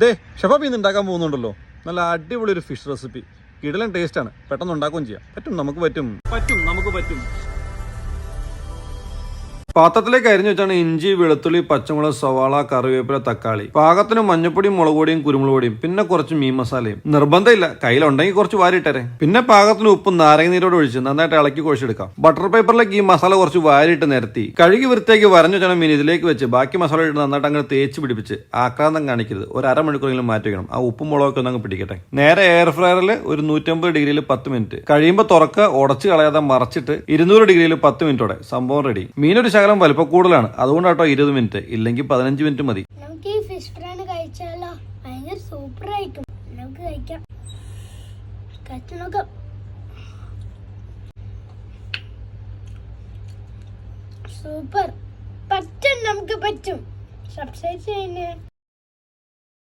ദേ chef മീൻ ഉണ്ടാക്കാൻ പോകുന്നുണ്ടല്ലോ. നല്ല അടിപൊളി ഒരു ഫിഷ് റെസിപ്പി. കിടിലൻ ടേസ്റ്റാണ്. പെട്ടെന്ന് ഉണ്ടാക്കുകയും ചെയ്യാം. നമുക്ക് പറ്റും. പാത്രത്തിലേക്ക് അരിഞ്ഞു വെച്ചാണ് ഇഞ്ചി, വെളുത്തുള്ളി, പച്ചമുളക്, സവാള, കറിവേപ്പില, തക്കാളി. പാകത്തിന് മഞ്ഞപ്പൊടിയും, മുളക് പൊടിയും, കുരുമുളക് പൊടിയും, പിന്നെ കുറച്ച് മീൻ മസാലയും. നിർബന്ധമില്ല, കയ്യിലുണ്ടെങ്കിൽ കുറച്ച് വാരിയിട്ടേ. പിന്നെ പാകത്തിന് ഉപ്പും നാരങ്ങനീരോട് ഒഴിച്ച് നന്നായിട്ട് ഇളക്കി കുഴച്ചെടുക്കാം. ബട്ടർ പേപ്പറിലേക്ക് ഈ മസാല കുറച്ച് വാരിയിട്ട് നിരത്തി കഴുകി വൃത്തിയാക്കി വരഞ്ഞു വെച്ചാൽ മീൻ ഇതിലേക്ക് വെച്ച് ബാക്കി മസാല ഇട്ട് നന്നായിട്ട് അങ്ങനെ തേച്ച് പിടിപ്പിച്ച് ആക്രാന്തം കാണിക്കരുത്. ഒരു അരമണിക്കൂറെങ്കിലും മാറ്റി വെക്കണം. ആ ഉപ്പും മുളകൊക്കെ ഒന്ന് അങ്ങ് പിടിക്കട്ടെ. നേരെ എയർ ഫ്രയറിൽ ഒരു 150 ഡിഗ്രിയിൽ 10 മിനിറ്റ് കഴിയുമ്പോൾ തുറക്കുക. ഉടച്ച് കളയാതെ മറച്ചിട്ട് 200 ഡിഗ്രിയിൽ 10 മിനിറ്റോടെ സംഭവം റെഡി. മീനൊരു ശകലം വലിപ്പം കൂടുതലാണ്, അതുകൊണ്ടാട്ടോ 20 മിനിറ്റ്, ഇല്ലെങ്കിൽ 15 മിനിറ്റ് മതി. നമുക്ക് ഈ ഫിഷ് ഫ്രൈ കഴിച്ചാലോ, ഭയങ്കര സൂപ്പർ ആയിരിക്കും. നമുക്ക് കഴിക്കാം. കഴിച്ചു നോക്കാം. സൂപ്പർ. നമുക്ക് പറ്റും. സബ്സ്ക്രൈബ് ചെയ്യുന്നേ.